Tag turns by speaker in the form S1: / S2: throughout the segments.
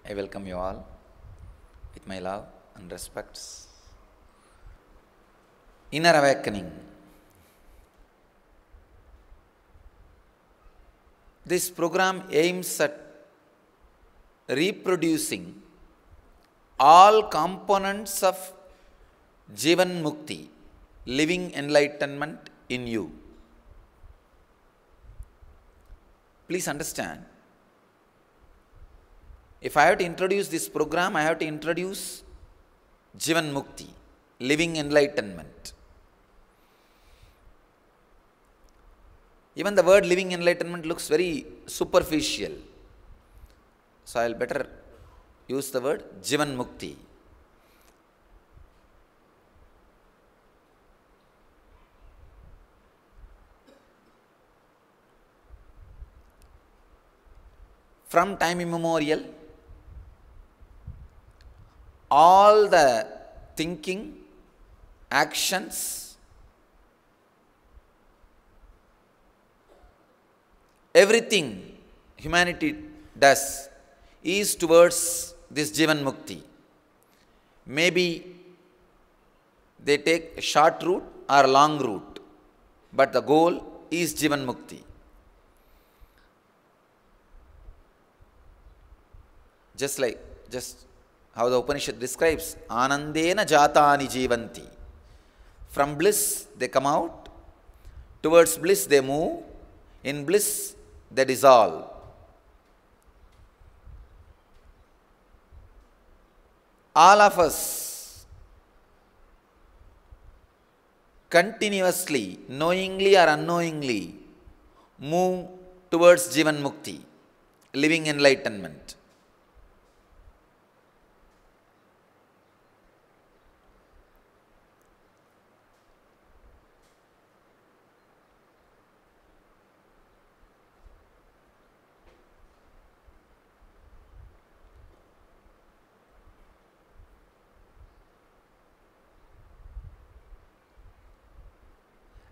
S1: I welcome you all with my love and respects. Inner awakening. This program aims at reproducing all components of Jivan Mukti, living enlightenment in you. Please understand, if I have to introduce this program, I have to introduce Jivan Mukti, living enlightenment. Even the word living enlightenment looks very superficial. So I will better use the word Jivan Mukti. From time immemorial, all the thinking, actions, everything humanity does is towards this Jivan Mukti. Maybe they take a short route or long route, but the goal is Jivan Mukti. Just how the Upanishad describes, Anandena jatani jivanti. From bliss they come out, towards bliss they move, in bliss they dissolve. All of us continuously, knowingly or unknowingly, move towards Jivan Mukti, living enlightenment.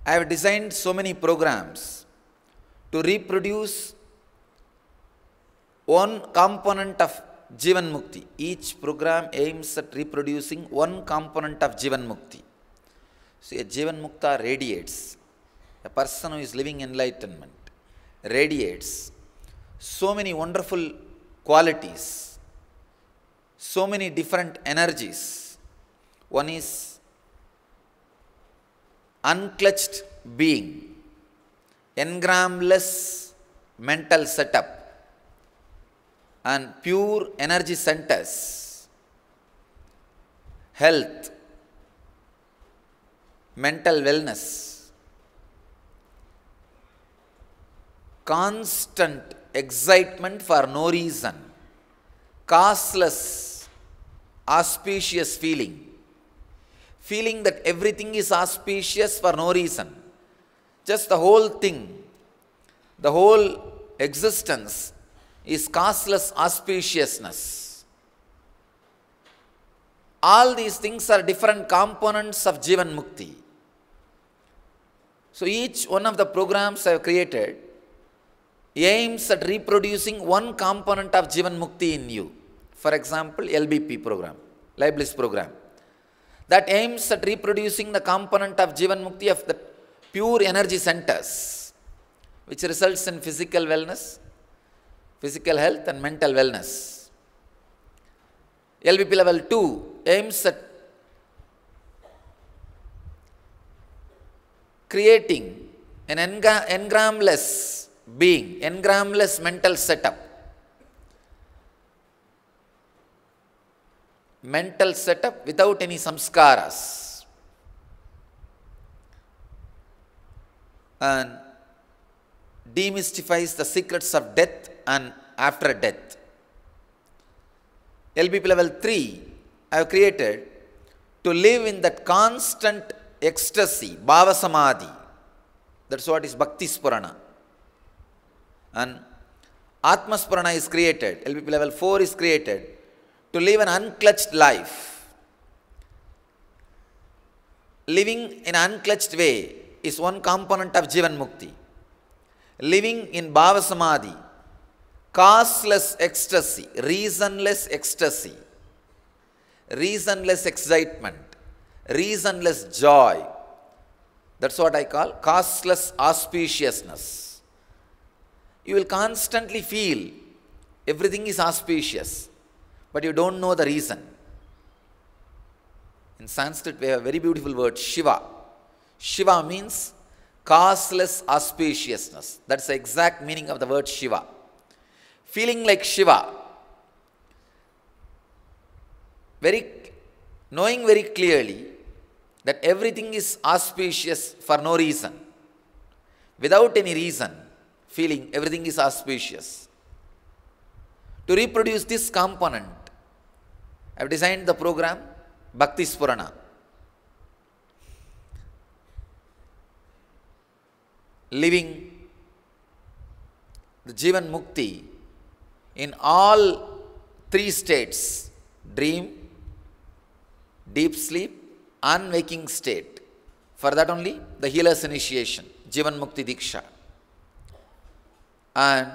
S1: I have designed so many programs to reproduce one component of Jivan Mukti. Each program aims at reproducing one component of Jivan Mukti. See, a Jivan Mukta radiates. A person who is living enlightenment radiates so many wonderful qualities, so many different energies. One is unclutched being, engramless mental setup, and pure energy centers, health, mental wellness, constant excitement for no reason, causeless, auspicious feeling that everything is auspicious for no reason. Just the whole thing, the whole existence is causeless auspiciousness. All these things are different components of Jivan Mukti. So each one of the programs I have created aims at reproducing one component of Jivan Mukti in you. For example, LBP program, Life Bliss program, that aims at reproducing the component of Jivan Mukti of the pure energy centers, which results in physical wellness, physical health and mental wellness. LBP level 2 aims at creating an engramless being, engramless mental setup. Mental setup without any samskaras, and demystifies the secrets of death and after death. LBP level 3 I have created to live in that constant ecstasy, bhava samadhi. That's what is Bhakti Spurana. And Atma Spurana is created, LBP level 4 is created to live an unclutched life. Living in an unclutched way is one component of Jivan Mukti. Living in Bhava Samadhi, causeless ecstasy, reasonless ecstasy, reasonless excitement, reasonless joy. That's what I call causeless auspiciousness. You will constantly feel everything is auspicious, but you don't know the reason. In Sanskrit, we have a very beautiful word, Shiva. Shiva means causeless auspiciousness. That's the exact meaning of the word Shiva. Feeling like Shiva, knowing very clearly that everything is auspicious for no reason, without any reason, feeling everything is auspicious. To reproduce this component, I have designed the program Bhakti Spurana. Living the Jivan Mukti in all three states: dream, deep sleep, and waking state. For that only the healer's initiation, Jivan Mukti Diksha. And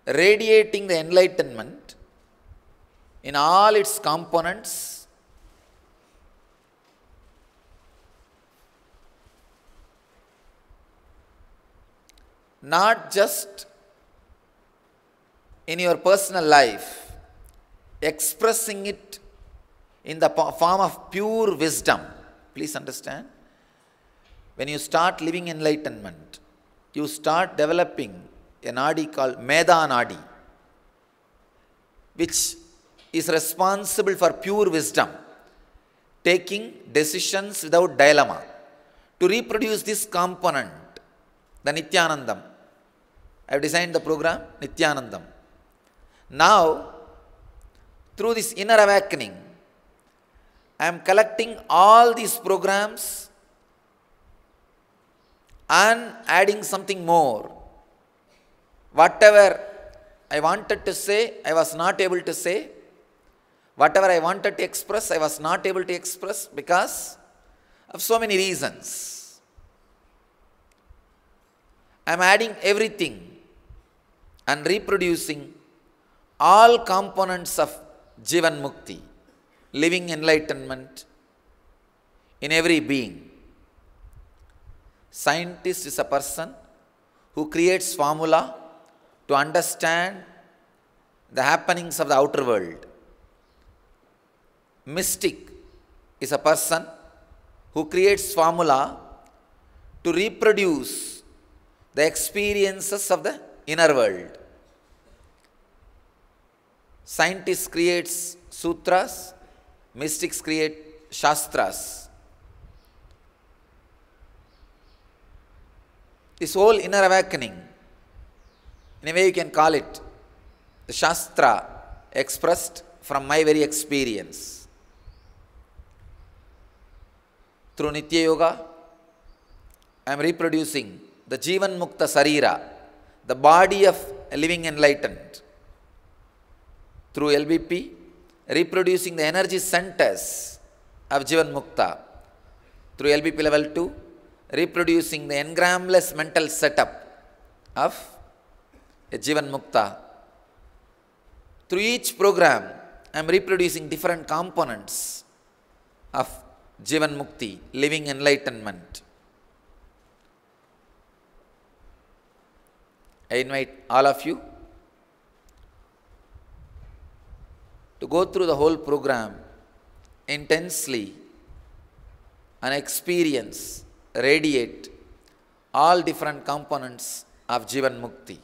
S1: radiating the enlightenment in all its components, not just in your personal life, expressing it in the form of pure wisdom. Please understand, when you start living enlightenment, you start developing a nadi called Meda Nadi, which is responsible for pure wisdom, taking decisions without dilemma. To reproduce this component, the Nithyanandam, I have designed the program Nithyanandam. Now, through this inner awakening, I am collecting all these programs and adding something more. Whatever I wanted to say, I was not able to say. Whatever I wanted to express, I was not able to express because of so many reasons. I am adding everything and reproducing all components of Jivan Mukti, living enlightenment in every being. Scientist is a person who creates formula to understand the happenings of the outer world. Mystic is a person who creates formula to reproduce the experiences of the inner world. Scientists creates sutras, mystics create shastras. This whole inner awakening, in a way you can call it the shastra expressed from my very experience. Through Nitya Yoga, I am reproducing the Jivan Mukta Sarira, the body of a living enlightened. Through LBP, reproducing the energy centers of Jivan Mukta. Through LBP level 2, reproducing the engramless mental setup of a Jivan Mukta. Through each program, I am reproducing different components of Jivan Mukti, living enlightenment. I invite all of you to go through the whole program intensely and experience, radiate all different components of Jivan Mukti.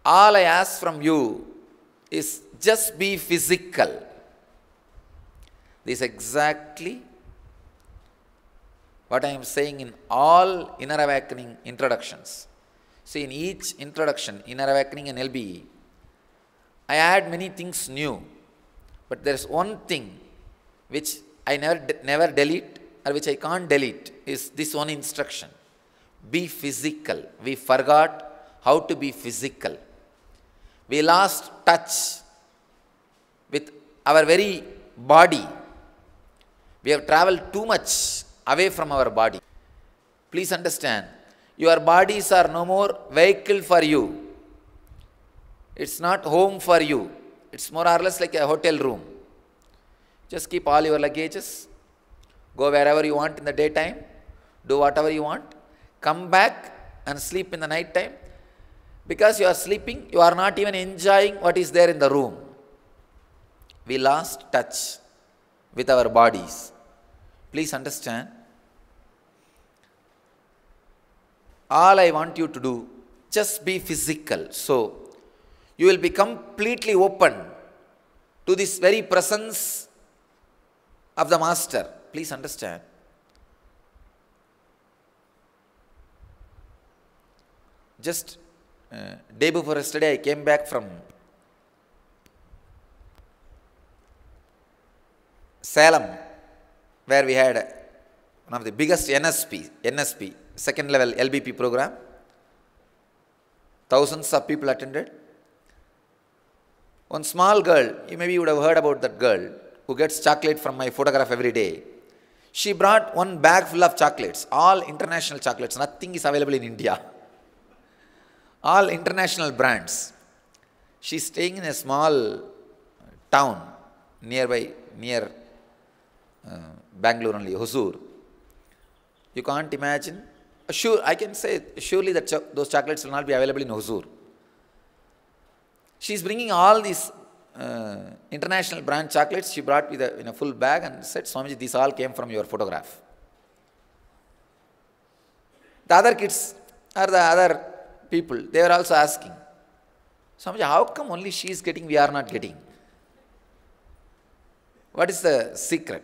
S1: All I ask from you is just be physical. This is exactly what I am saying in all inner awakening introductions. See, in each introduction, inner awakening and LBE, I add many things new, but there is one thing which I never delete, or which I can't delete, is this one instruction: be physical. We forgot how to be physical. We lost touch with our very body. We have traveled too much away from our body. Please understand, Your bodies are no more vehicle for you. It's not home for you. It's more or less like a hotel room. Just keep all your luggages, go wherever you want in the daytime, do whatever you want, come back and sleep in the night time. Because you are sleeping, you are not even enjoying what is there in the room. We lost touch with our bodies. Please understand. All I want you to do, just be physical. So, you will be completely open to this very presence of the Master. Please understand. Just day before yesterday, I came back from Salem, where we had one of the biggest NSP, second level LBP program. Thousands of people attended. One small girl, you would have heard about that girl, who gets chocolate from my photograph every day. She brought one bag full of chocolates, all international chocolates. Nothing is available in India. All international brands. She's staying in a small town near Bangalore only, Hosur. You can't imagine. Sure, I can say surely that those chocolates will not be available in Hosur. She's bringing all these international brand chocolates. She brought in a full bag and said, Swamiji, these all came from your photograph. The other kids or the other people, they were also asking, Swamiji, how come only she is getting, we are not getting? What is the secret?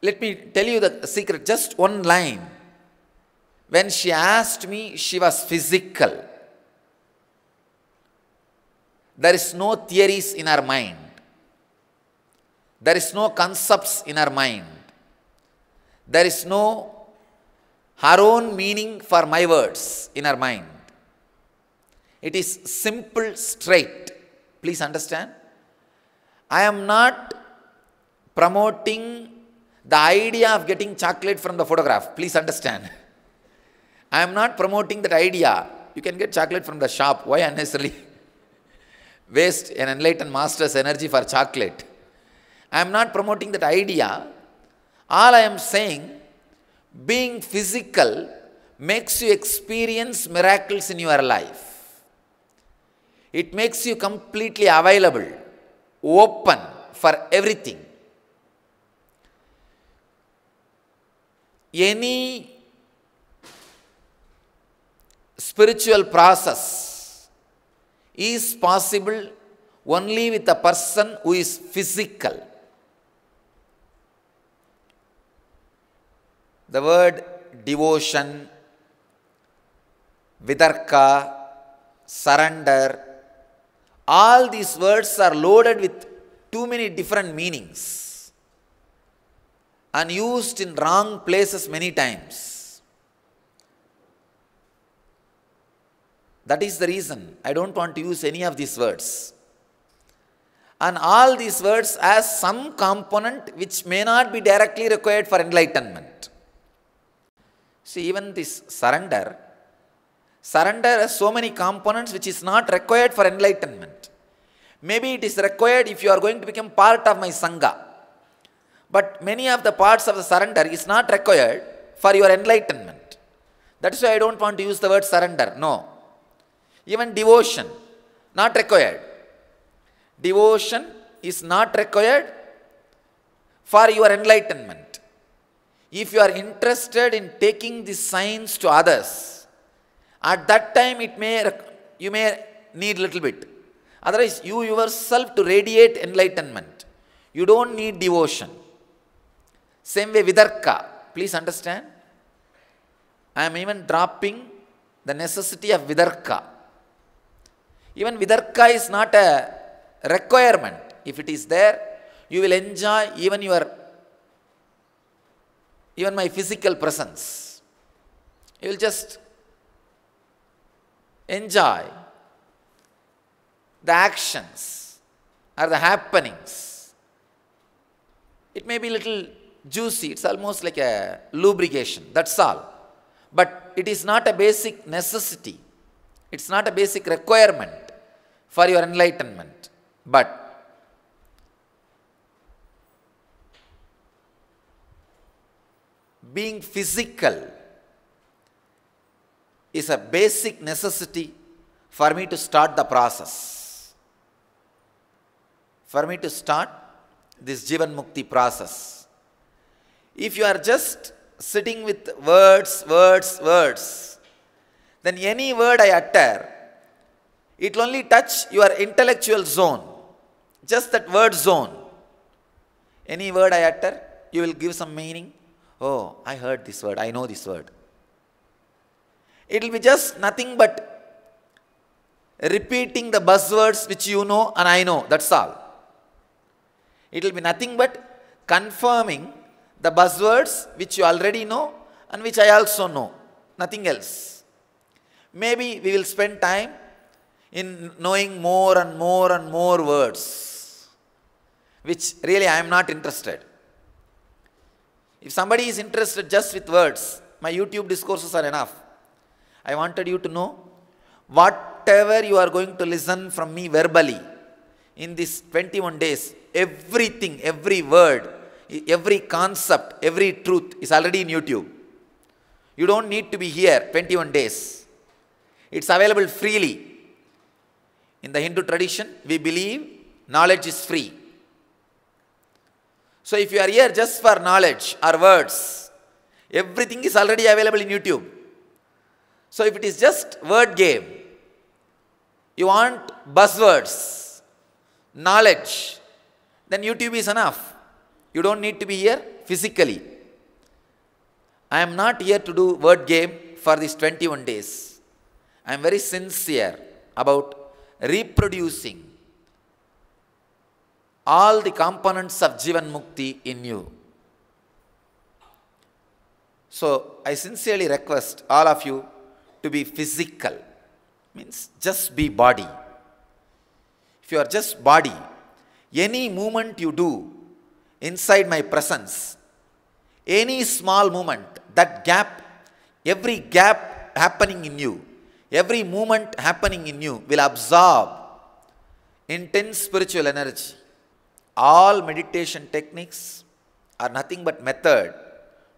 S1: Let me tell you the secret, just one line. When she asked me, she was physical. There is no theories in her mind. There is no concepts in her mind. There is no her own meaning for my words in her mind. It is simple, straight. Please understand. I am not promoting the idea of getting chocolate from the photograph. Please understand. I am not promoting that idea. You can get chocolate from the shop. Why unnecessarily waste an enlightened master's energy for chocolate? I am not promoting that idea. All I am saying, being physical makes you experience miracles in your life. It makes you completely available, open for everything. Any spiritual process is possible only with a person who is physical. The word devotion, vidarka, surrender, all these words are loaded with too many different meanings and used in wrong places many times. That is the reason I don't want to use any of these words. And all these words has some component which may not be directly required for enlightenment. See, even this surrender has so many components which is not required for enlightenment. Maybe it is required if you are going to become part of my Sangha. But many of the parts of the surrender is not required for your enlightenment. That is why I don't want to use the word surrender. No. Even devotion, not required. Devotion is not required for your enlightenment. If you are interested in taking these signs to others, at that time you may need little bit. Otherwise, you yourself to radiate enlightenment. You don't need devotion. Same way vidarka. Please understand. I am even dropping the necessity of vidarka. Even vidarka is not a requirement. If it is there, you will enjoy even my physical presence. You will just enjoy the actions or the happenings. It may be little juicy. It's almost like a lubrication. That's all. But it is not a basic necessity. It's not a basic requirement for your enlightenment. But being physical is a basic necessity for me to start the process. For me to start this Jivan Mukti process. If you are just sitting with words, then any word I utter, it will only touch your intellectual zone. Just that word zone. Any word I utter, you will give some meaning. Oh, I heard this word, I know this word. It will be just nothing but repeating the buzzwords which you know and I know, that's all. It will be nothing but confirming the buzzwords which you already know and which I also know, nothing else. Maybe we will spend time in knowing more and more and more words, which really I am not interested. If somebody is interested just with words, my YouTube discourses are enough. I wanted you to know whatever you are going to listen from me verbally in these 21 days, everything, every word, every concept, every truth is already in YouTube. You don't need to be here 21 days. It's available freely. In the Hindu tradition, we believe knowledge is free. So if you are here just for knowledge or words, everything is already available in YouTube. So if it is just word game, you want buzzwords, knowledge, then YouTube is enough. You don't need to be here physically. I am not here to do word game for these 21 days. I am very sincere about reproducing all the components of Jivan Mukti in you. So I sincerely request all of you to be physical. Means just be body. If you are just body, any movement you do inside my presence, any small movement, that gap, every gap happening in you, every movement happening in you will absorb intense spiritual energy. All meditation techniques are nothing but method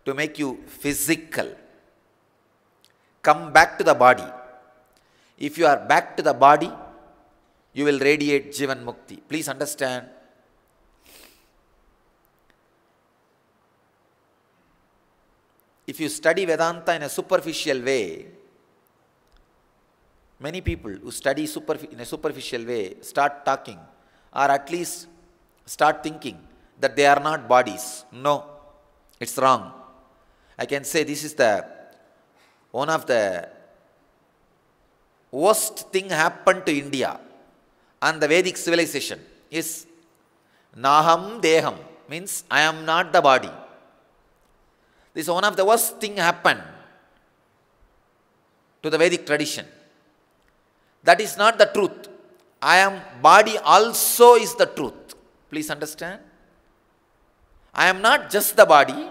S1: to make you physical. Come back to the body. If you are back to the body, you will radiate Jivan Mukti. Please understand. If you study Vedanta in a superficial way, many people who study in a superficial way start talking, or at least start thinking that they are not bodies. No, it's wrong. I can say this is one of the worst thing happened to India and the Vedic civilization is Naham Deham, means I am not the body. This is one of the worst thing happened to the Vedic tradition. That is not the truth. I am body also is the truth. Please understand. I am not just the body.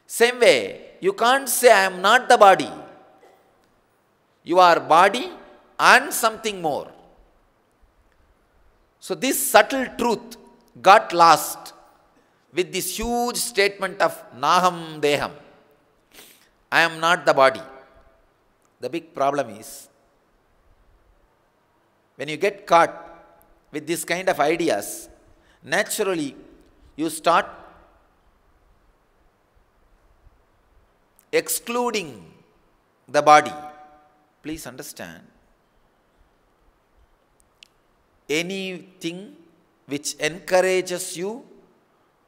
S1: Same way, you can't say I am not the body. You are body and something more. So this subtle truth got lost with this huge statement of Naham Deham. I am not the body. The big problem is, when you get caught with this kind of ideas, naturally you start excluding the body. Please understand. Anything which encourages you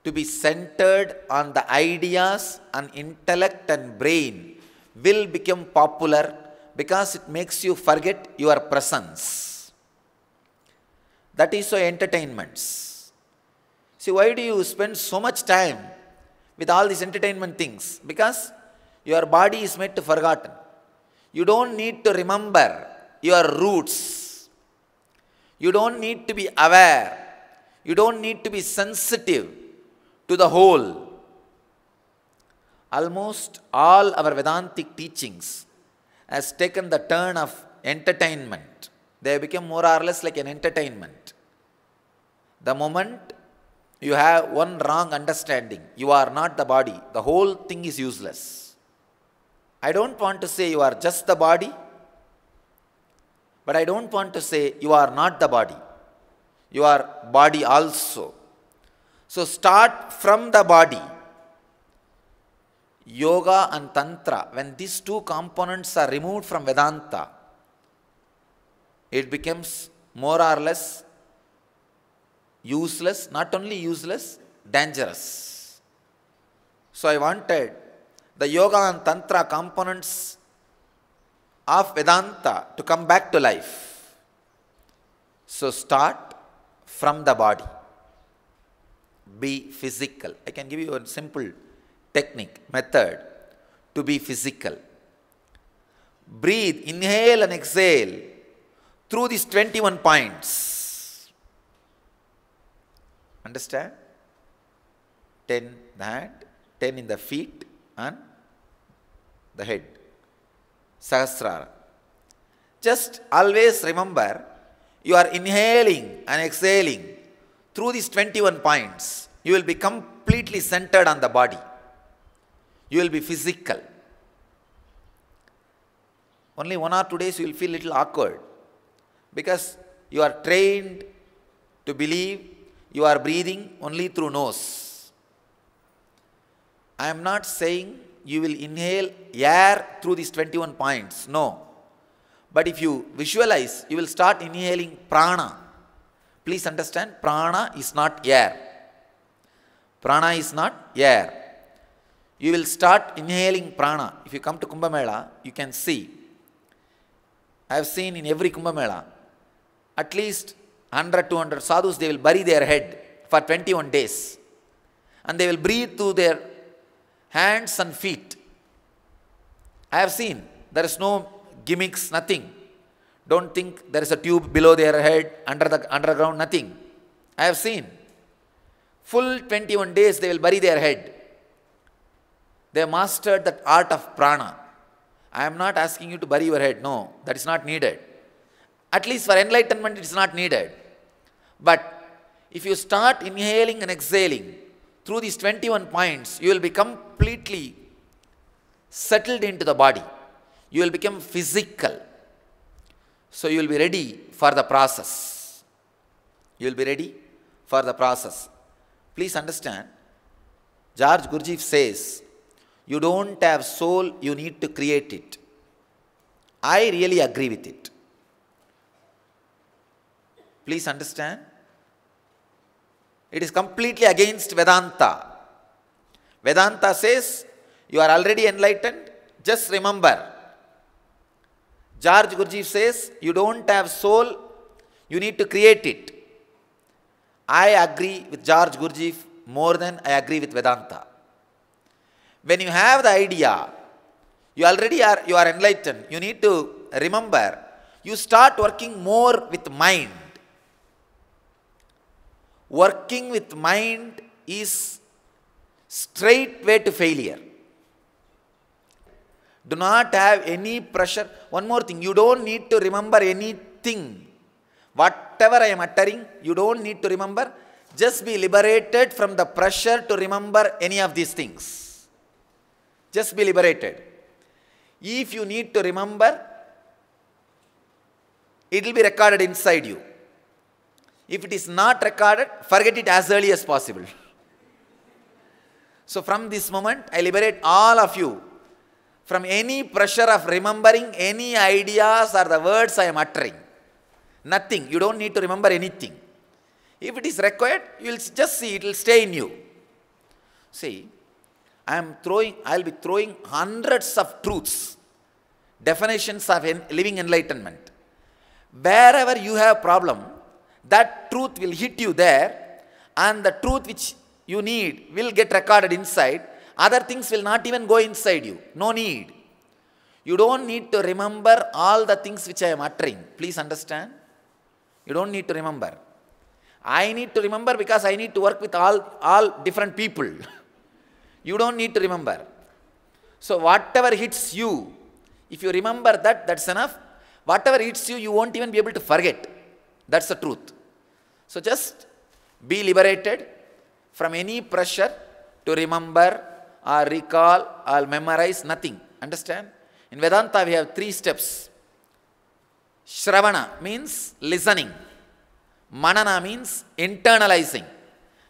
S1: to be centered on the ideas and intellect and brain will become popular because it makes you forget your presence. That is so entertainments. See, why do you spend so much time with all these entertainment things? Because your body is made to forgotten. You don't need to remember your roots. You don't need to be aware. You don't need to be sensitive to the whole. almost all our Vedantic teachings has taken the turn of entertainment. They have become more or less like an entertainment. The moment you have one wrong understanding, you are not the body, the whole thing is useless. I don't want to say you are just the body, but I don't want to say you are not the body. You are body also. So start from the body. Yoga and Tantra, when these two components are removed from Vedanta, it becomes more or less useless, not only useless, dangerous. So I wanted the Yoga and Tantra components of Vedanta to come back to life. So start from the body. Be physical. I can give you a simple technique, method to be physical. Breathe, inhale and exhale through these 21 points. Understand? 10 the hand, 10 in the feet and the head. Sahasrara. Just always remember, you are inhaling and exhaling through these 21 points. You will be completely centered on the body. You will be physical. Only 1 or 2 days you will feel a little awkward, because you are trained to believe you are breathing only through nose. I am not saying you will inhale air through these 21 points. No. But if you visualize, you will start inhaling prana. Please understand, prana is not air. Prana is not air. You will start inhaling prana. If you come to Kumbh Mela, you can see. I have seen in every Kumbh Mela, at least 100, 200 sadhus, they will bury their head for 21 days. And they will breathe through their hands and feet. I have seen. There is no gimmicks, nothing. Don't think there is a tube below their head, under the underground, nothing. I have seen. Full 21 days they will bury their head. They have mastered that art of prana. I am not asking you to bury your head. No, that is not needed. At least for enlightenment it is not needed. But if you start inhaling and exhaling through these 21 points, you will be completely settled into the body. You will become physical. So you will be ready for the process. You will be ready for the process. Please understand, George Gurdjieff says, you don't have soul, you need to create it. I really agree with it. Please understand, it is completely against Vedanta. Vedanta says, you are already enlightened, just remember. George Gurdjieff says, you don't have soul, you need to create it. I agree with George Gurdjieff more than I agree with Vedanta. When you have the idea, you are enlightened, you need to remember, you start working more with mind. Working with mind is straight way to failure. Do not have any pressure. One more thing, you don't need to remember anything. Whatever I am uttering, you don't need to remember. Just be liberated from the pressure to remember any of these things. Just be liberated. If you need to remember, it will be recorded inside you. If it is not recorded, forget it as early as possible. So from this moment, I liberate all of you from any pressure of remembering any ideas or the words I am uttering. Nothing. You don't need to remember anything. If it is required, you will just see, it will stay in you. See, I will be throwing hundreds of truths, definitions of living enlightenment. Wherever you have problem, that truth will hit you there, and the truth which you need will get recorded inside. Other things will not even go inside you. No need. You don't need to remember all the things which I am uttering. Please understand. You don't need to remember. I need to remember because I need to work with all different people. You don't need to remember. So whatever hits you, if you remember that, that's enough. Whatever hits you, you won't even be able to forget. That's the truth. So just be liberated from any pressure to remember or recall or memorize, nothing. Understand? In Vedanta we have 3 steps. Shravana means listening. Manana means internalizing.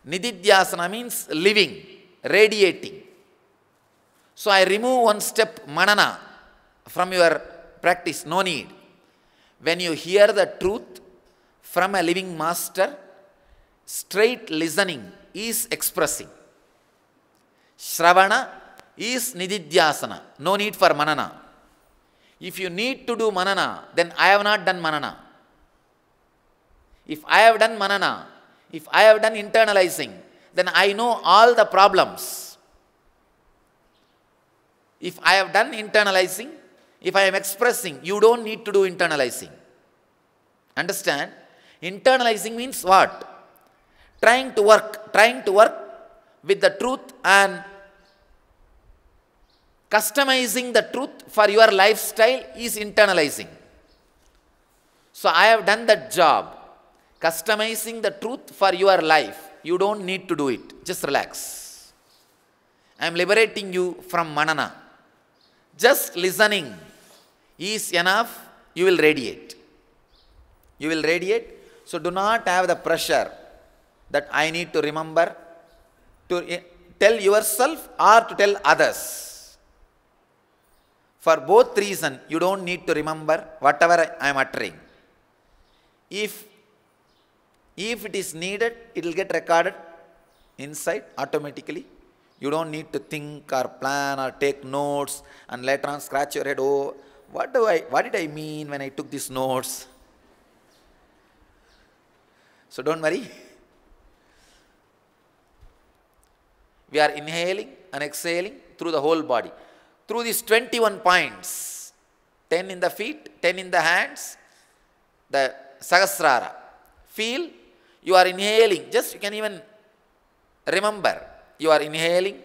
S1: Nididhyasana means living, radiating. So I remove one step, manana, from your practice, no need. When you hear the truth from a living master, straight listening is expressing. Shravana is nididhyasana, no need for manana. If you need to do manana, then I have not done manana. If I have done manana, if I have done internalizing, then I know all the problems. If I have done internalizing, if I am expressing, you don't need to do internalizing. Understand? Internalizing means what? Trying to work with the truth and customizing the truth for your lifestyle is internalizing. So I have done that job. Customizing the truth for your life. You don't need to do it. Just relax. I am liberating you from manana. Just listening is enough. You will radiate. You will radiate. So do not have the pressure that I need to remember to tell yourself or to tell others. For both reasons, you don't need to remember whatever I am uttering. If it is needed, it will get recorded inside automatically. You don't need to think or plan or take notes and later on scratch your head. Oh, what did I mean when I took these notes? So don't worry. We are inhaling and exhaling through the whole body. Through these 21 points, 10 in the feet, 10 in the hands, the Sahasrara. Feel you are inhaling. Just you can even remember. You are inhaling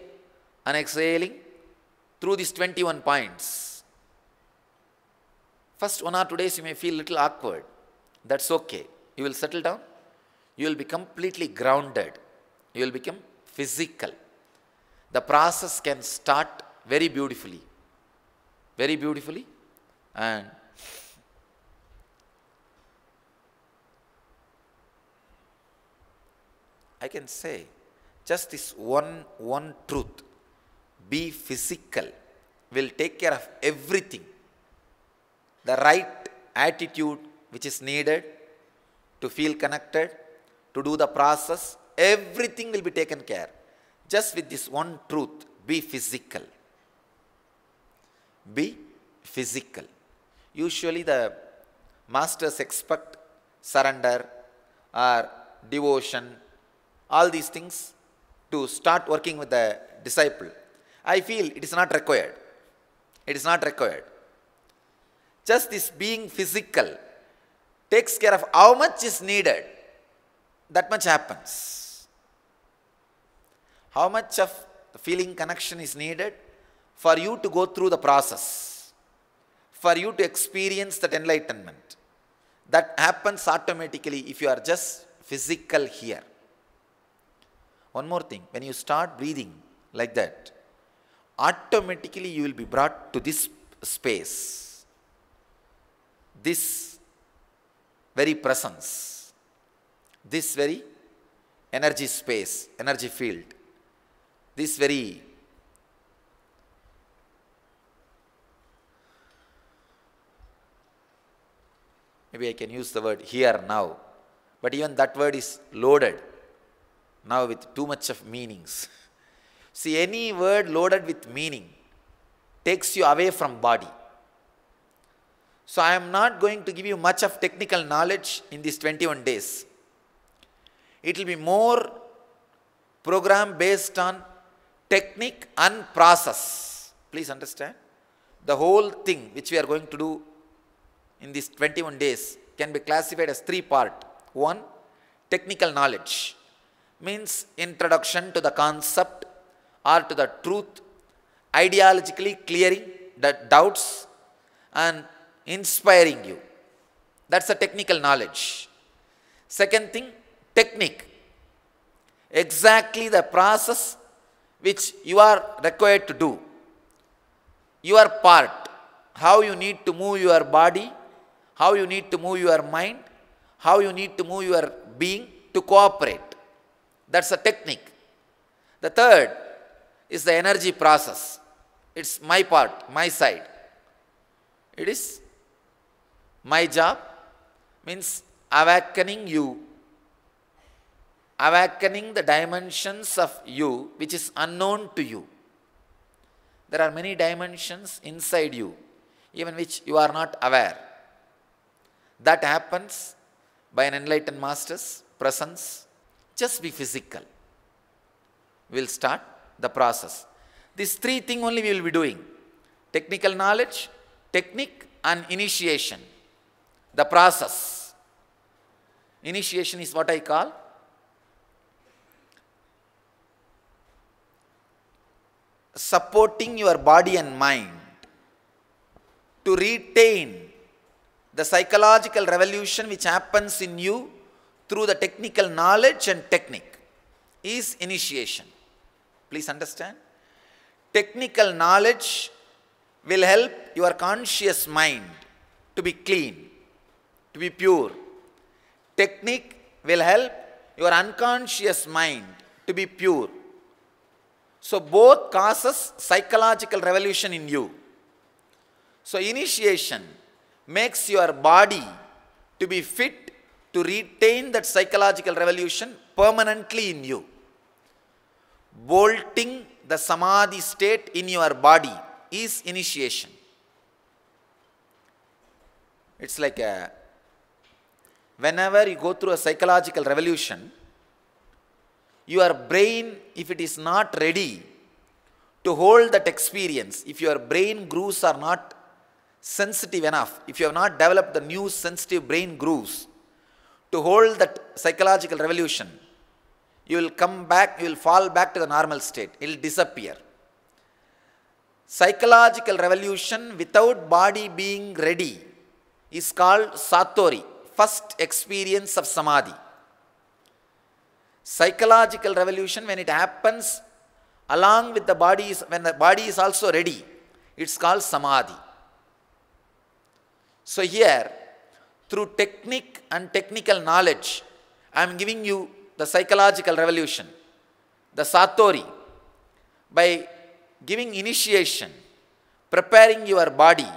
S1: and exhaling through these 21 points. First 1 or 2 days you may feel a little awkward. That's okay. You will settle down. You will be completely grounded. You will become physical. The process can start very beautifully. Very beautifully. And I can say just this one truth. Be physical. Will take care of everything. The right attitude which is needed to feel connected, to do the process, everything will be taken care. Just with this one truth, be physical. Be physical. Usually the masters expect surrender or devotion, all these things to start working with the disciple. I feel it is not required. It is not required. Just this being physical takes care of how much is needed. That much happens. How much of feeling connection is needed for you to go through the process, for you to experience that enlightenment. That happens automatically if you are just physical here. One more thing, when you start breathing like that, automatically you will be brought to this space, this very presence, this very energy space, energy field, this very maybe I can use the word here now, but even that word is loaded now with too much of meanings. See, any word loaded with meaning takes you away from body. So I am not going to give you much of technical knowledge in these 21 days. It will be more program based on technique and process. Please understand. The whole thing which we are going to do in these 21 days can be classified as 3 parts. 1, technical knowledge. Means introduction to the concept or to the truth ideologically clearing the doubts and inspiring you. That's a technical knowledge. Second thing, technique. Exactly the process which you are required to do. Your part, how you need to move your body, how you need to move your mind, how you need to move your being to cooperate. That's a technique. The third is the energy process. It's my part, my side. It is my job, means awakening you, awakening the dimensions of you which is unknown to you. There are many dimensions inside you, even which you are not aware. That happens by an enlightened master's presence. Just be physical. We will start the process. These three things only we will be doing. Technical knowledge, technique and initiation. The process. Initiation is what I call supporting your body and mind to retain the psychological revolution which happens in you through the technical knowledge and technique is initiation. Please understand. Technical knowledge will help your conscious mind to be clean, to be pure. Technique will help your unconscious mind to be pure. So both causes psychological revolution in you. So initiation makes your body to be fit to retain that psychological revolution permanently in you. Bolting the samadhi state in your body is initiation. It's like whenever you go through a psychological revolution, your brain, if it is not ready to hold that experience, if your brain grooves are not sensitive enough, if you have not developed the new sensitive brain grooves to hold that psychological revolution, you will come back, you will fall back to the normal state. It will disappear. Psychological revolution without body being ready is called satori, first experience of samadhi. Psychological revolution, when it happens along with the body, when the body is also ready, it's called samadhi. So here, through technique and technical knowledge, I am giving you the psychological revolution, the satori. By giving initiation, preparing your body,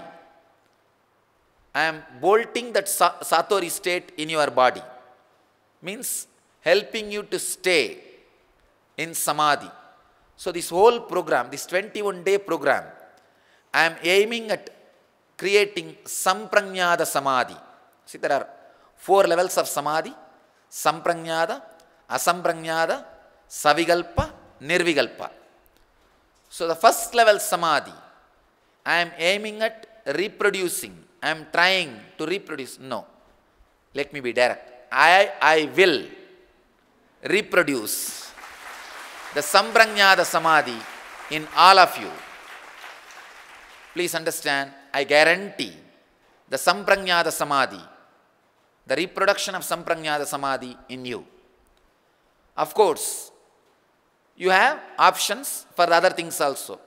S1: I am bolting that satori state in your body. Means helping you to stay in samadhi. So this whole program, this 21-day program, I am aiming at creating samprajnada samadhi. See, there are 4 levels of samadhi: samprajnada, asamprajnada, savigalpa, nirvigalpa. So the first level samadhi, I am aiming at reproducing. I am trying to reproduce. No. Let me be direct. I will reproduce the samprajnada samadhi in all of you. Please understand, I guarantee the samprajnada samadhi, the reproduction of samprajnada samadhi in you. Of course, you have options for the other things also.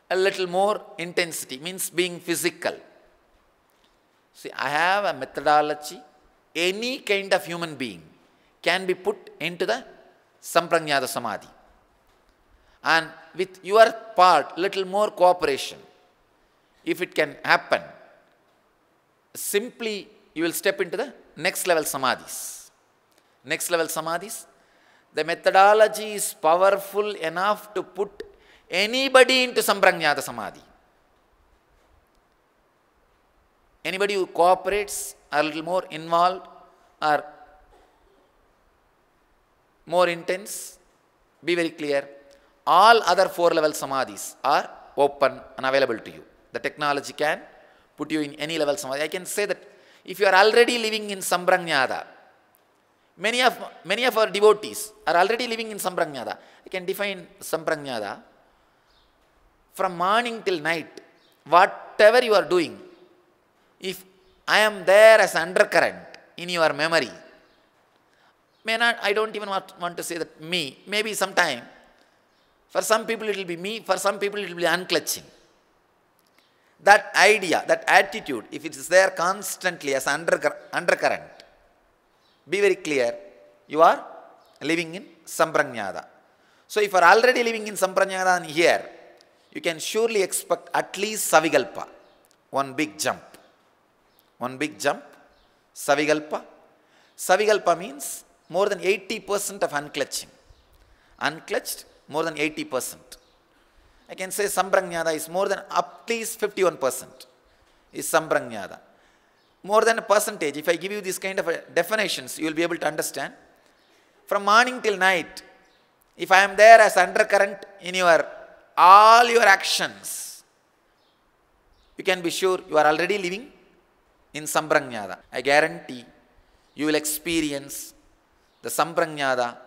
S1: A little more intensity, means being physical. See, I have a methodology. Any kind of human being can be put into the samprajnada samadhi. And with your part, little more cooperation, if it can happen, simply you will step into the next level samadhis. Next level samadhis, the methodology is powerful enough to put anybody into samprajnada samadhi. Anybody who cooperates, are a little more involved, or more intense, be very clear. All other 4 level samadhis are open and available to you. The technology can put you in any level samadhi. I can say that if you are already living in samprajnada, many of our devotees are already living in samprajnada. I can define samprajnada. from morning till night, whatever you are doing, if I am there as undercurrent in your memory, may not, I don't even want to say that me, maybe sometime, for some people it will be me, for some people it will be unclutching. That idea, that attitude, if it is there constantly as undercurrent, be very clear, you are living in Samprajnata. So if you are already living in Samprajnata and here, you can surely expect at least Savikalpa, one big jump. One big jump, Savikalpa. Savikalpa means more than 80% of unclutching. Unclutched, more than 80%. I can say Samprajnata is more than at least 51% is Samprajnata. More than a percentage, if I give you this kind of definitions, you will be able to understand. From morning till night, if I am there as undercurrent in all your actions, you can be sure you are already living in Samprajnata. I guarantee you will experience the Samprajnata,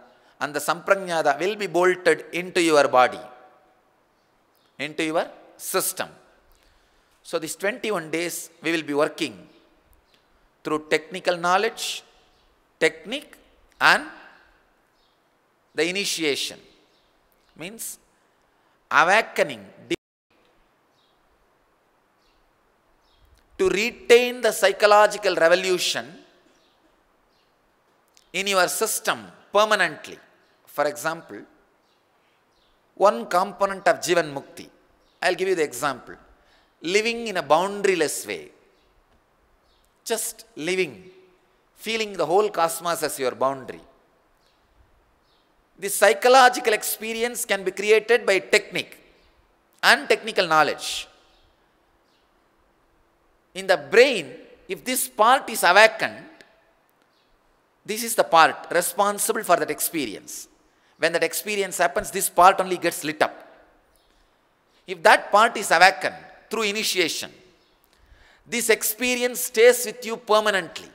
S1: and the Samprajnata will be bolted into your body, into your system. So these 21 days we will be working through technical knowledge, technique, and the initiation. Means awakening to retain the psychological revolution in your system permanently. For example, one component of Jivan Mukti, I will give you the example. Living in a boundaryless way. Just living, feeling the whole cosmos as your boundary. This psychological experience can be created by technique and technical knowledge. In the brain, if this part is awakened, this is the part responsible for that experience. When that experience happens, this part only gets lit up. If that part is awakened through initiation, this experience stays with you permanently.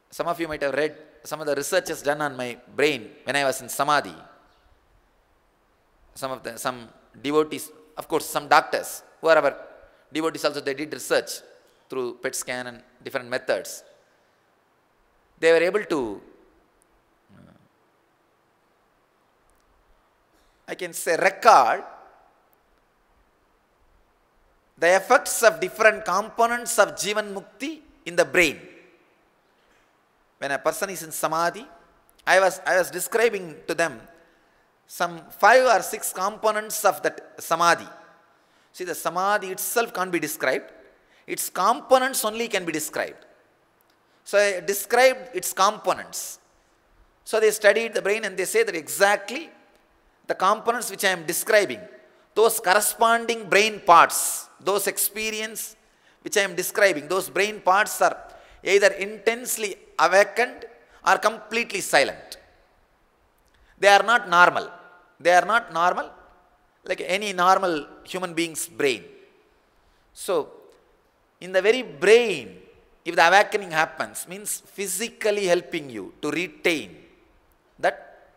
S1: Some of you might have read some of the researches done on my brain when I was in Samadhi. Some devotees, of course some doctors, who are our devotees also, they did research through PET scan and different methods. They were able to, I can say, record the effects of different components of Jivan Mukti in the brain. When a person is in Samadhi, I was describing to them some 5 or 6 components of that Samadhi. See, the Samadhi itself can't be described. Its components only can be described. So I described its components. So they studied the brain and they say that exactly the components which I am describing, those corresponding brain parts, those experience which I am describing, those brain parts are either intensely awakened or completely silent. They are not normal. They are not normal like any normal human being's brain. So, in the very brain, if the awakening happens, means physically helping you to retain that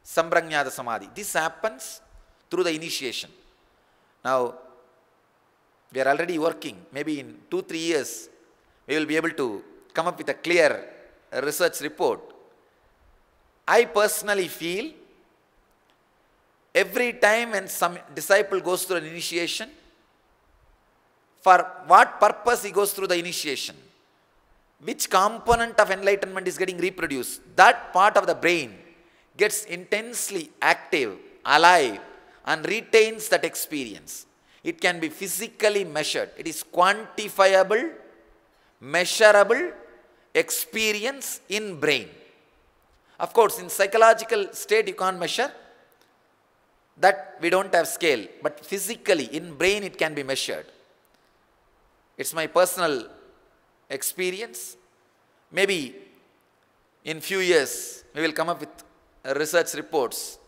S1: Samprajnata Samadhi. This happens through the initiation. Now, we are already working. Maybe in 2-3 years, we will be able to come up with a clear research report. I personally feel every time when some disciple goes through an initiation, for what purpose he goes through the initiation, which component of enlightenment is getting reproduced, that part of the brain gets intensely active, alive, and retains that experience. It can be physically measured. It is quantifiable, measurable experience in brain. Of course, in psychological state you can't measure. That we don't have scale. But physically, in brain it can be measured. It's my personal experience. Maybe in few years we will come up with research reports,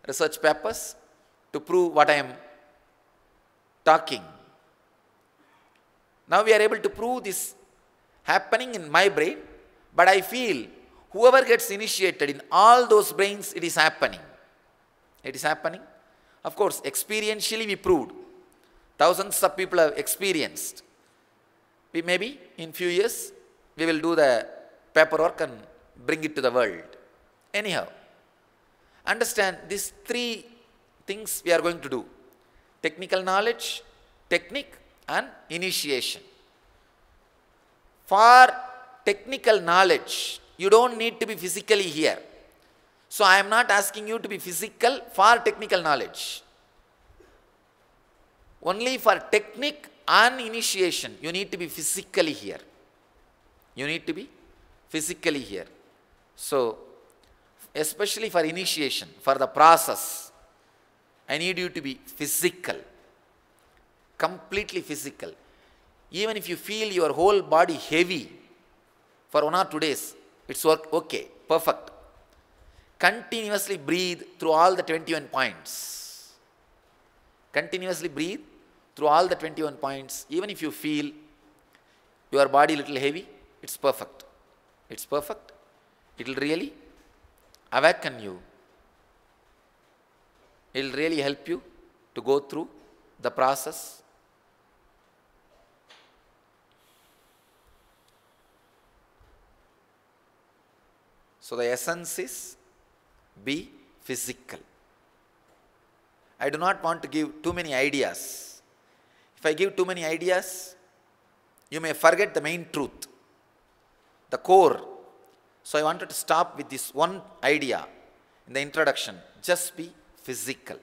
S1: research papers to prove what I am talking. Now we are able to prove this happening in my brain, but I feel whoever gets initiated in all those brains, it is happening. It is happening. Of course, experientially we proved. Thousands of people have experienced. We maybe in few years we will do the paperwork and bring it to the world. Anyhow, understand these three things we are going to do. Technical knowledge, technique and initiation. For technical knowledge, you don't need to be physically here. So I am not asking you to be physical for technical knowledge. Only for technique and initiation, you need to be physically here. You need to be physically here. So, especially for initiation, for the process, I need you to be physical. Completely physical. Even if you feel your whole body heavy for 1 or 2 days, it's okay, perfect. Continuously breathe through all the 21 points. Continuously breathe through all the 21 points. Even if you feel your body little heavy, it's perfect. It's perfect. It will really awaken you. It will really help you to go through the process. So the essence is be physical. I do not want to give too many ideas. If I give too many ideas, you may forget the main truth, the core. So I wanted to stop with this one idea in the introduction. Just be physical.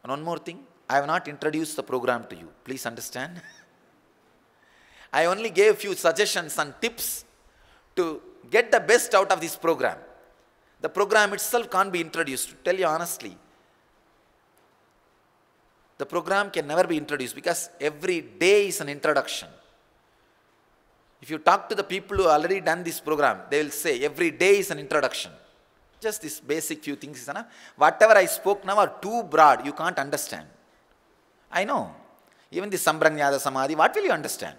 S1: And one more thing, I have not introduced the program to you. Please understand. I only gave a few suggestions and tips to get the best out of this program. The program itself can't be introduced. To tell you honestly, the program can never be introduced because every day is an introduction. If you talk to the people who have already done this program, they will say every day is an introduction. Just this basic few things is enough. Whatever I spoke now are too broad, you can't understand. I know. Even the Sambranyada Samadhi, what will you understand?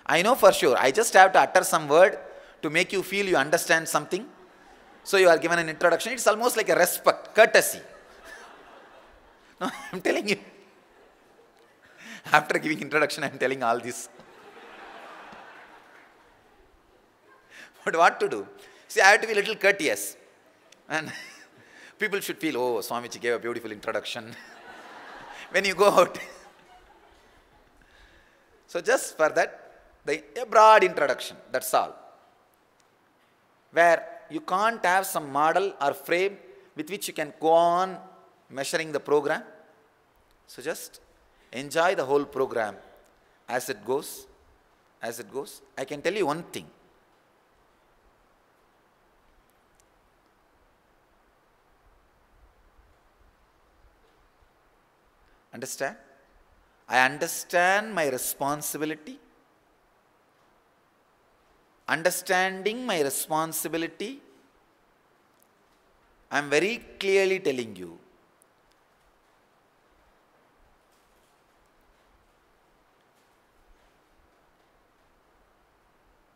S1: I know for sure. I just have to utter some word to make you feel you understand something. So you are given an introduction. It's almost like a respect, courtesy. No, I'm telling you. After giving introduction, I'm telling all this. But what to do? See, I have to be a little courteous. And people should feel, oh, Swamiji gave a beautiful introduction. When you go out. So just for that, a broad introduction, that's all. Where you can't have some model or frame with which you can go on measuring the program. So just enjoy the whole program as it goes. As it goes. I can tell you one thing. Understand? I understand my responsibility. Understanding my responsibility, I am very clearly telling you.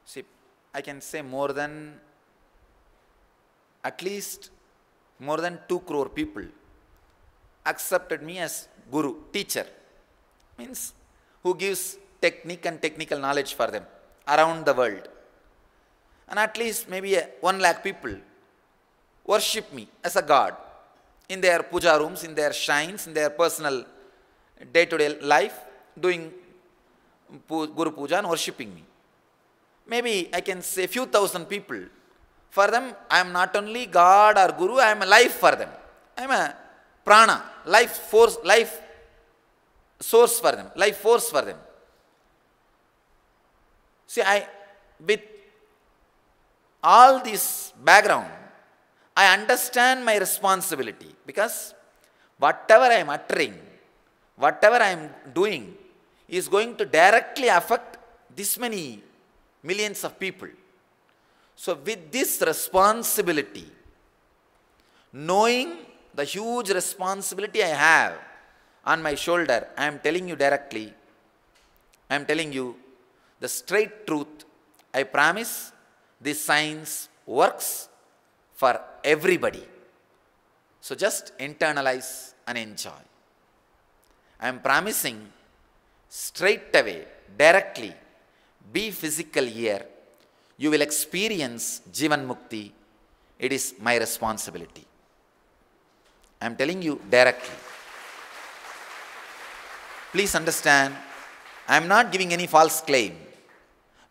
S1: See, I can say more than, at least more than 2 crore people accepted me as guru, teacher. Means who gives technique and technical knowledge for them around the world. And at least maybe 1 lakh people worship me as a god in their puja rooms, in their shrines, in their personal day-to-day life, doing Guru Puja and worshipping me. Maybe I can say few thousand people. For them, I am not only God or Guru, I am a life for them. I am a prana, life force, life source for them, life force for them. See, with all this background, I understand my responsibility because whatever I am uttering, whatever I am doing is going to directly affect this many millions of people. So with this responsibility, knowing the huge responsibility I have on my shoulder, I am telling you directly, I am telling you the straight truth. I promise this science works for everybody. So just internalize and enjoy. I am promising straight away, directly, be physical here. You will experience Jivan Mukti. It is my responsibility. I am telling you directly. Please understand, I am not giving any false claim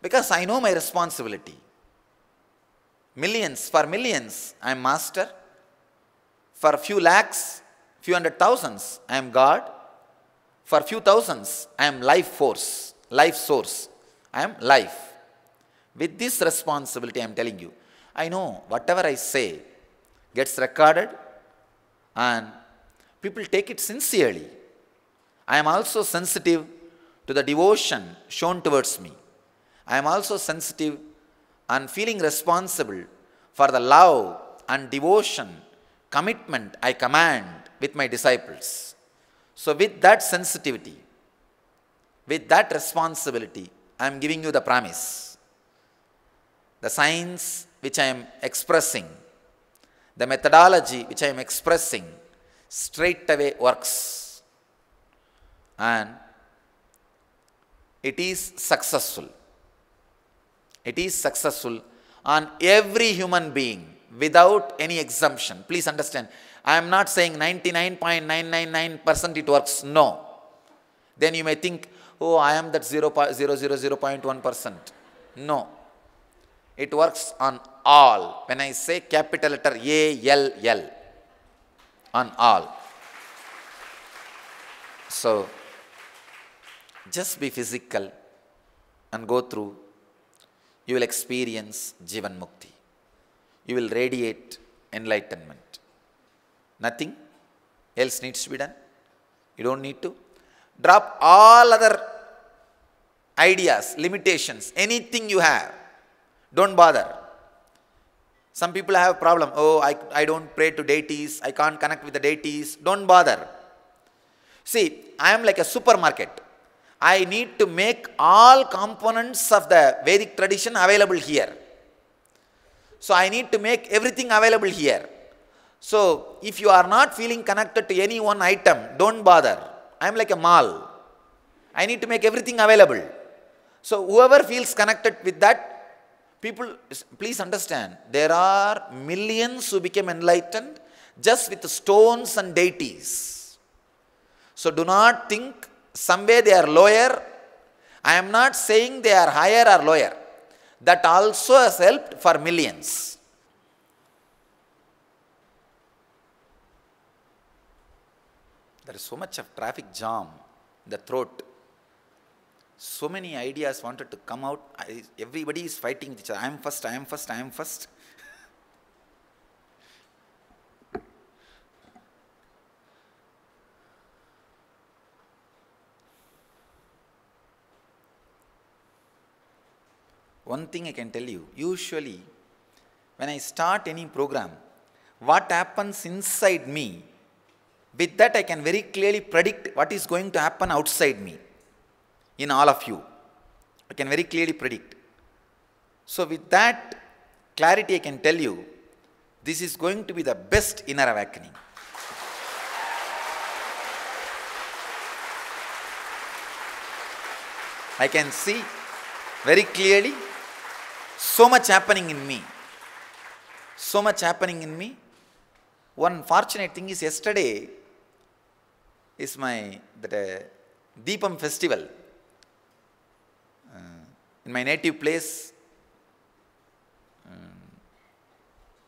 S1: because I know my responsibility. For millions, I am master. For a few lakhs, few hundred thousands, I am God. For few thousands, I am life force, life source. I am life. With this responsibility, I am telling you, I know whatever I say gets recorded and people take it sincerely. I am also sensitive to the devotion shown towards me. I am also sensitive and feeling responsible for the love and devotion, commitment I command with my disciples. So with that sensitivity, with that responsibility, I am giving you the promise. The science which I am expressing, the methodology which I am expressing, straight away works. And it is successful. It is successful on every human being without any exemption. Please understand, I am not saying 99.999% it works. No. Then you may think, oh, I am that 0.1%. No. It works on all. When I say capital letter A-L-L, on all. So, just be physical and go through. You will experience Jivan Mukti. You will radiate enlightenment. Nothing else needs to be done. You don't need to. Drop all other ideas, limitations, anything you have. Don't bother. Some people have a problem. Oh, I don't pray to deities. I can't connect with the deities. Don't bother. See, I am like a supermarket. I need to make all components of the Vedic tradition available here. So I need to make everything available here. So if you are not feeling connected to any one item, don't bother. I am like a mall. I need to make everything available. So whoever feels connected with that, people, please understand, there are millions who became enlightened just with stones and deities. So do not think somewhere they are lower. I am not saying they are higher or lower. That also has helped for millions. There is so much of traffic jam in the throat. So many ideas wanted to come out. Everybody is fighting with each other. I am first, I am first, I am first. One thing I can tell you, usually when I start any program, what happens inside me, with that I can very clearly predict what is going to happen outside me, in all of you. I can very clearly predict. So with that clarity I can tell you, this is going to be the best inner awakening. I can see very clearly so much happening in me. So much happening in me. One fortunate thing is yesterday is my Deepam festival. In my native place,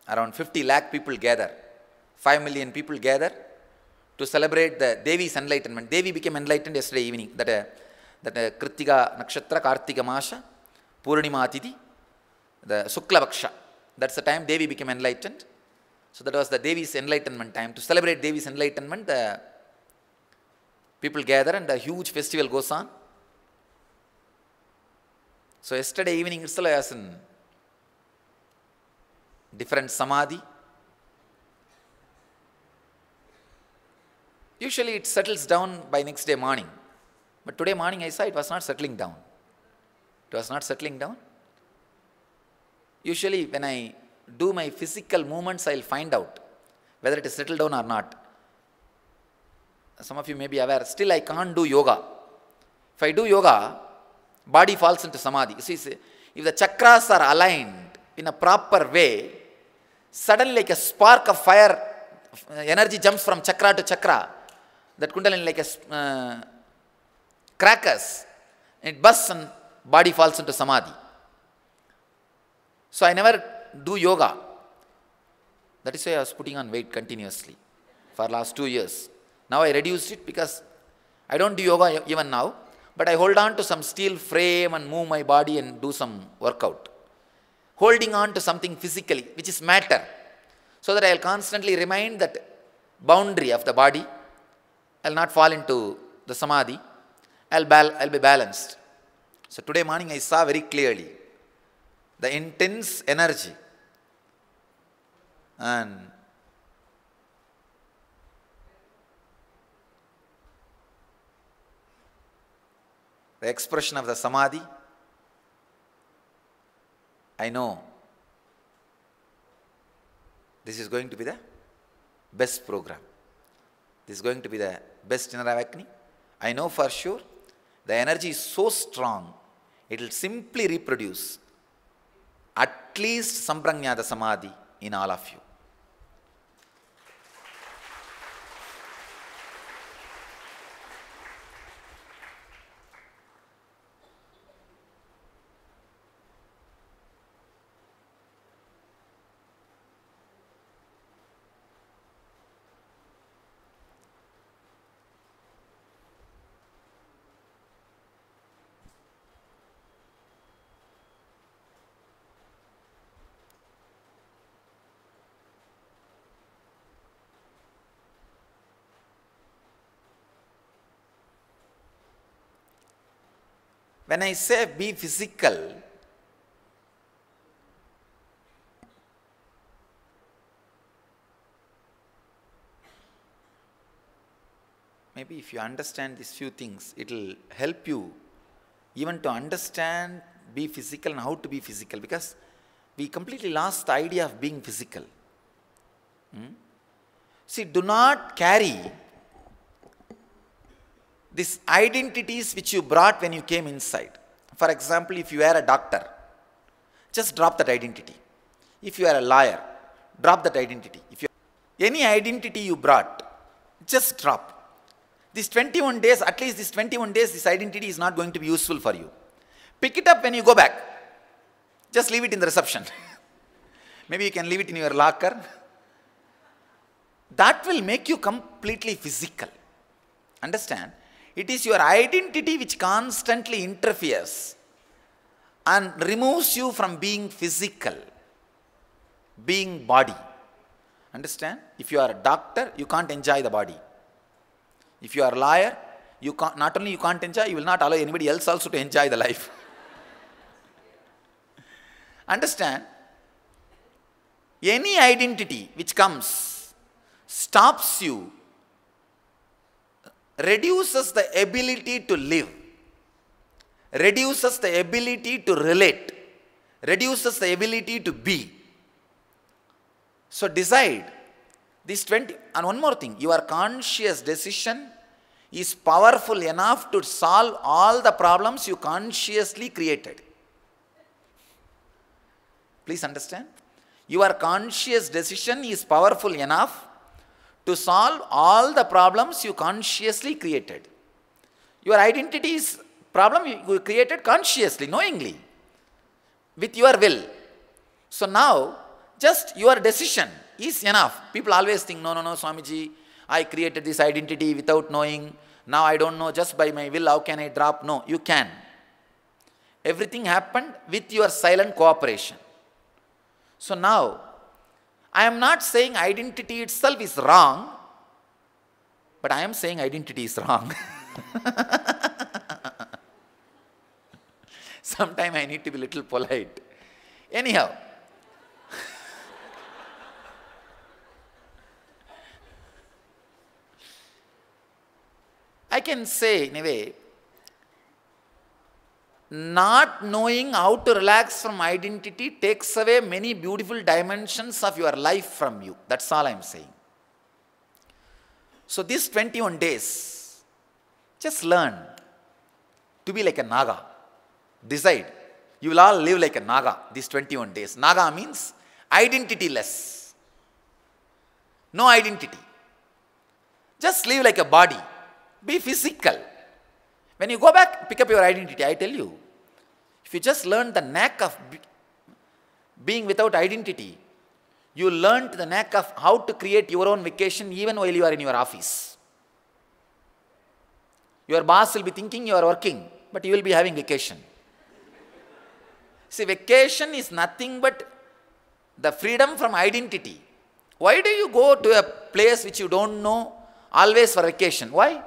S1: around 50 lakh people gather. 5 million people gather to celebrate the Devi's enlightenment. Devi became enlightened yesterday evening. That Kritika Nakshatra Kartika Masha Purnima Atiti, the Sukla Vaksha. That's the time Devi became enlightened. So that was the Devi's enlightenment time. To celebrate Devi's enlightenment, the people gather and a huge festival goes on. So yesterday evening itself I was in different samadhi. Usually it settles down by next day morning. But today morning I saw it was not settling down. It was not settling down. Usually when I do my physical movements, I will find out whether it is settled down or not. Some of you may be aware, still I can't do yoga. If I do yoga, body falls into samadhi. You see, if the chakras are aligned in a proper way, suddenly like a spark of fire, energy jumps from chakra to chakra. That kundalini like a crackers, and it bursts and body falls into samadhi. So I never do yoga. That is why I was putting on weight continuously for last 2 years. Now I reduced it because I don't do yoga even now, but I hold on to some steel frame and move my body and do some workout. Holding on to something physically, which is matter, so that I will constantly remind that boundary of the body. I will not fall into the samadhi. I'll be balanced. So today morning I saw very clearly the intense energy and the expression of the samadhi. I know this is going to be the best program. This is going to be the best inner awakening. I know for sure the energy is so strong, it will simply reproduce at least Samprajñāta Samadhi in all of you. When I say be physical, maybe if you understand these few things, it will help you even to understand be physical and how to be physical, because we completely lost the idea of being physical. See, do not carry these identities which you brought when you came inside. For example, if you are a doctor, just drop that identity. If you are a lawyer, drop that identity. If you any identity you brought, just drop. These 21 days, at least these 21 days, this identity is not going to be useful for you. Pick it up when you go back. Just leave it in the reception. Maybe you can leave it in your locker. That will make you completely physical. Understand? It is your identity which constantly interferes and removes you from being physical, being body. Understand? If you are a doctor, you can't enjoy the body. If you are a lawyer, you can't, not only you can't enjoy, you will not allow anybody else also to enjoy the life. Understand? Any identity which comes stops you, reduces the ability to live, reduces the ability to relate, reduces the ability to be. So decide this 20, and one more thing, your conscious decision is powerful enough to solve all the problems you consciously created. Please understand? Your conscious decision is powerful enough to solve all the problems you consciously created. Your identity is problem you created consciously, knowingly, with your will. So now, just your decision is enough. People always think, no, Swamiji, I created this identity without knowing. Now I don't know, just by my will, how can I drop? No, you can. Everything happened with your silent cooperation. So now, I am not saying identity itself is wrong, but I am saying identity is wrong. Sometimes I need to be a little polite. Anyhow, I can say in a way, not knowing how to relax from identity takes away many beautiful dimensions of your life from you. That's all I am saying. So these 21 days, just learn to be like a Naga. Decide. You will all live like a Naga these 21 days. Naga means identityless. No identity. Just live like a body. Be physical. When you go back, pick up your identity, I tell you. If you just learn the knack of being without identity, you learn the knack of how to create your own vacation even while you are in your office. Your boss will be thinking you are working, but you will be having vacation. See, vacation is nothing but the freedom from identity. Why do you go to a place which you don't know always for vacation? Why?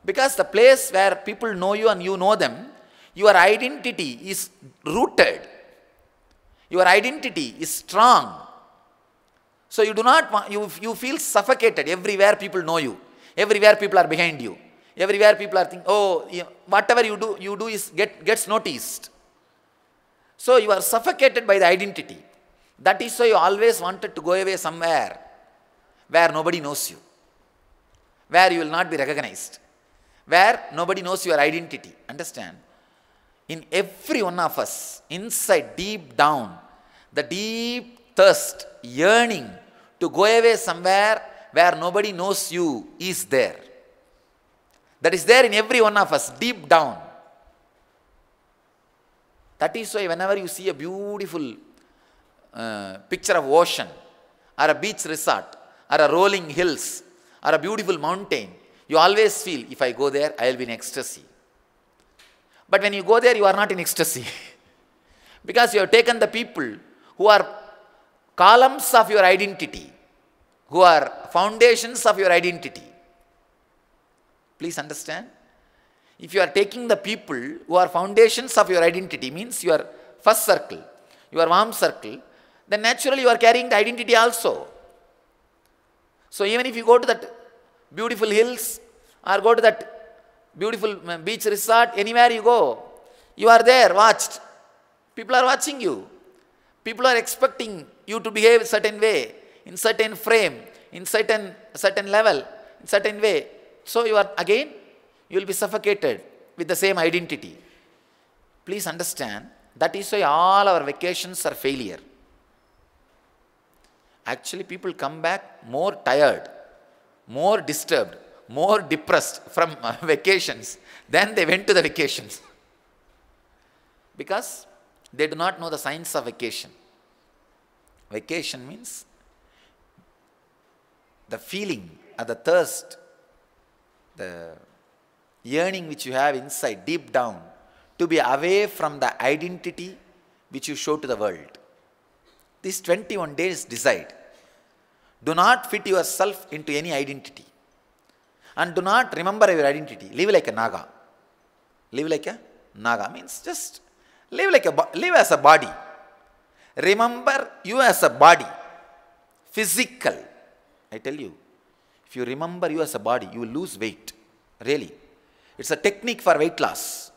S1: Because the place where people know you and you know them, your identity is rooted. Your identity is strong. So you do not want, you feel suffocated everywhere people know you. Everywhere people are behind you. Everywhere people are thinking, oh, whatever you do is gets noticed. So you are suffocated by the identity. That is why you always wanted to go away somewhere where nobody knows you, where you will not be recognized, where nobody knows your identity. Understand? In every one of us, inside, deep down, the deep thirst, yearning to go away somewhere where nobody knows you is there. That is there in every one of us, deep down. That is why whenever you see a beautiful picture of ocean, or a beach resort, or a rolling hills, or a beautiful mountain, you always feel, if I go there, I will be in ecstasy. But when you go there, you are not in ecstasy. Because you have taken the people who are columns of your identity, who are foundations of your identity. Please understand. If you are taking the people who are foundations of your identity, means your first circle, your warm circle, then naturally you are carrying the identity also. So even if you go to that beautiful hills, or go to that beautiful beach resort, anywhere you go, you are there, watched. People are watching you. People are expecting you to behave a certain way, in certain frame, in certain level, in certain way. So you are again, you will be suffocated with the same identity. Please understand, that is why all our vacations are failure. Actually, people come back more tired, more disturbed, more depressed from vacations than they went to the vacations. Because they do not know the science of vacation. Vacation means the feeling or the thirst, the yearning which you have inside, deep down, to be away from the identity which you show to the world. These 21 days decide. Do not fit yourself into any identity. And do not remember your identity. Live like a Naga. Live like a Naga means just live as a body. Remember you as a body. Physical. I tell you, if you remember you as a body, you will lose weight. Really. It's a technique for weight loss.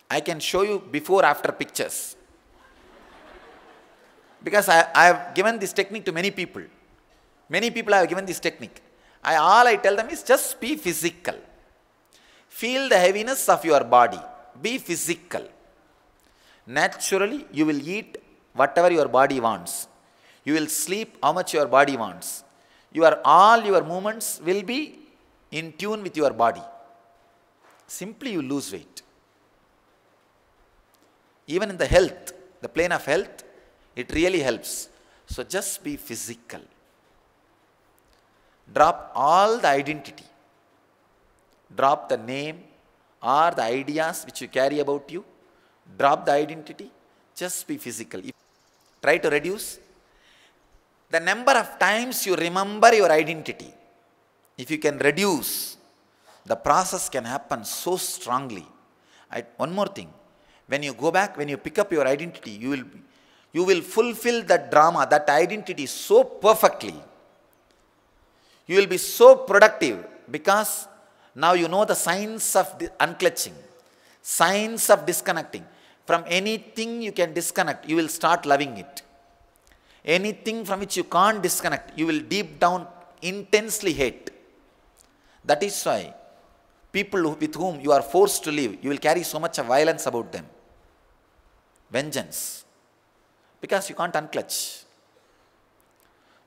S1: I can show you before after pictures. Because I have given this technique to many people. Many people have given this technique. All I tell them is just be physical. Feel the heaviness of your body. Be physical. Naturally, you will eat whatever your body wants. You will sleep how much your body wants. All your movements will be in tune with your body. Simply you lose weight. Even in the health, the plane of health, it really helps. So just be physical. Drop all the identity. Drop the name or the ideas which you carry about you. Drop the identity. Just be physical. Try to reduce the number of times you remember your identity. If you can reduce, the process can happen so strongly. One more thing. When you go back, when you pick up your identity, you will fulfill that drama, that identity so perfectly. You will be so productive because now you know the science of unclutching, science of disconnecting. From anything you can disconnect, you will start loving it. Anything from which you can't disconnect, you will deep down intensely hate. That is why people with whom you are forced to live, you will carry so much of violence about them. Vengeance. Because you can't unclutch.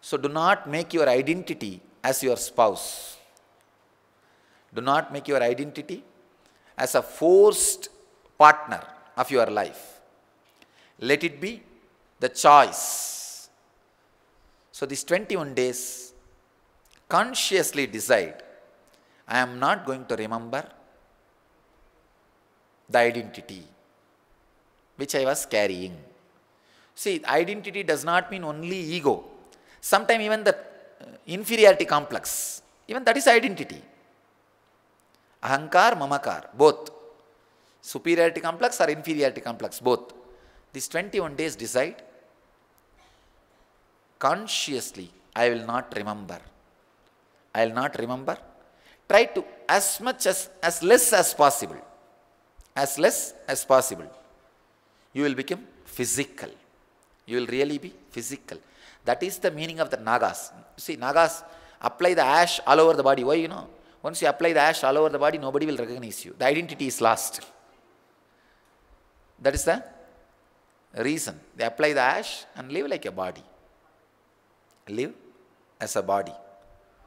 S1: So do not make your identity as your spouse. Do not make your identity as a forced partner of your life. Let it be the choice. So these 21 days, consciously decide, I am not going to remember the identity which I was carrying. See, identity does not mean only ego. Sometimes even the inferiority complex, even that is identity. Ahankar, mamakar, both. Superiority complex or inferiority complex, both. These 21 days decide, consciously, I will not remember. I will not remember. Try to, as less as possible. As less as possible. You will become physical. You will really be physical. That is the meaning of the Nagas. See, Nagas apply the ash all over the body. Why, you know? Once you apply the ash all over the body, nobody will recognize you. The identity is lost. That is the reason. They apply the ash and live like a body. Live as a body.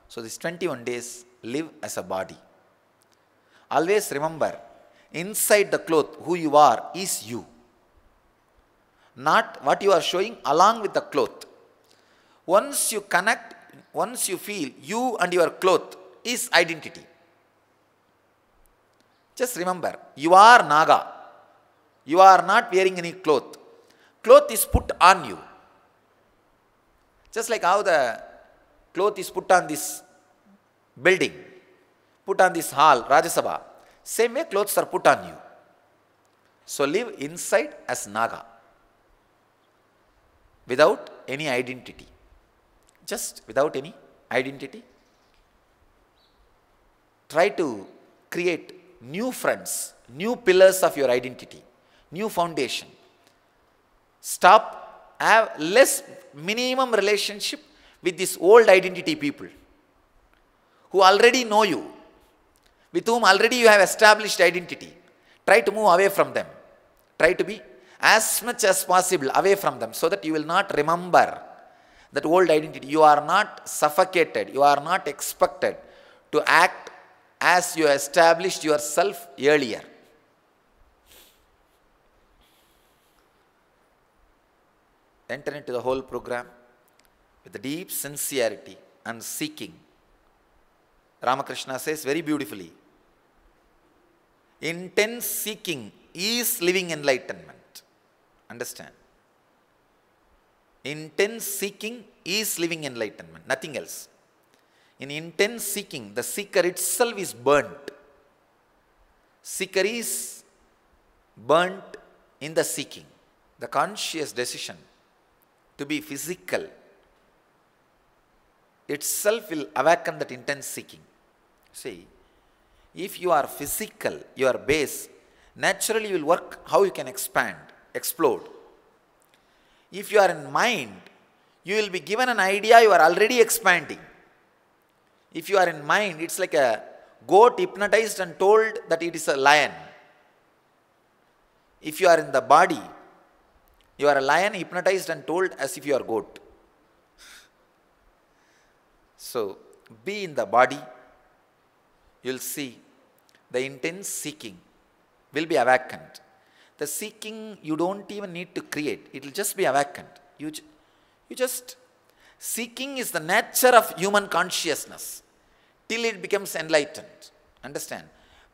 S1: So these 21 days, live as a body. Always remember, inside the cloth, who you are is you. Not what you are showing along with the cloth. Once you connect, once you feel you and your cloth is identity. Just remember, you are Naga. You are not wearing any cloth. Cloth is put on you. Just like how the cloth is put on this building, put on this hall, Rajya Sabha. Same way clothes are put on you. So live inside as Naga. Without any identity. Just without any identity. Try to create new friends, new pillars of your identity, new foundation. Stop, have less minimum relationship with this old identity people who already know you, with whom already you have established identity. Try to move away from them. Try to be as much as possible away from them so that you will not remember that old identity. You are not suffocated. You are not expected to act as you established yourself earlier. Enter into the whole program with a deep sincerity and seeking. Ramakrishna says very beautifully, intense seeking is living enlightenment. Understand? Intense seeking is living enlightenment, nothing else. In intense seeking, the seeker itself is burnt. Seeker is burnt in the seeking. The conscious decision to be physical itself will awaken that intense seeking. See, if you are physical, your base, naturally you will work how you can expand, explode. If you are in mind, you will be given an idea, you are already expanding. If you are in mind, it's like a goat hypnotized and told that it is a lion. If you are in the body, you are a lion hypnotized and told as if you are goat. So, be in the body, you will see the intense seeking will be awakened. The seeking you don't even need to create, it will just be awakened. You just, seeking is the nature of human consciousness till it becomes enlightened. Understand?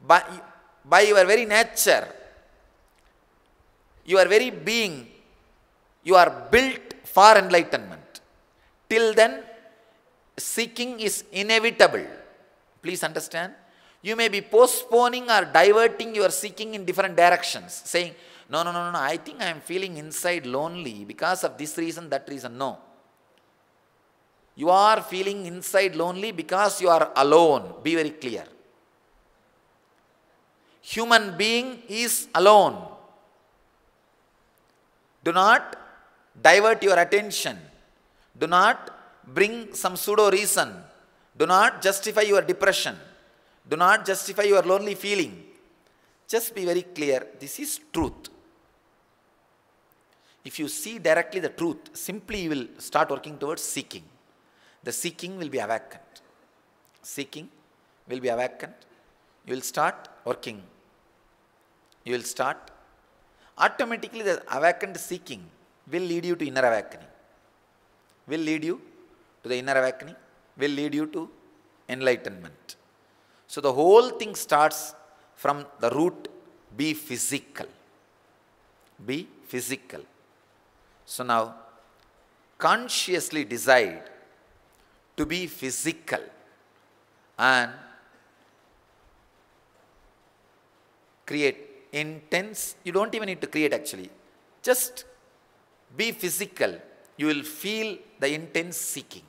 S1: By your very nature, your very being, you are built for enlightenment. Till then, seeking is inevitable. Please understand. You may be postponing or diverting your seeking in different directions, saying, no, I think I am feeling inside lonely because of this reason, that reason. No. You are feeling inside lonely because you are alone. Be very clear. Human being is alone. Do not divert your attention. Do not bring some pseudo reason. Do not justify your depression. Do not justify your lonely feeling. Just be very clear, this is truth. If you see directly the truth, simply you will start working towards seeking. The seeking will be awakened. Seeking will be awakened. You will start working. You will start. Automatically the awakened seeking will lead you to inner awakening. Will lead you to the inner awakening. Will lead you to enlightenment. So the whole thing starts from the root, be physical. Be physical. So now, consciously decide to be physical and create intense, you don't even need to create actually, just be physical. You will feel the intense seeking.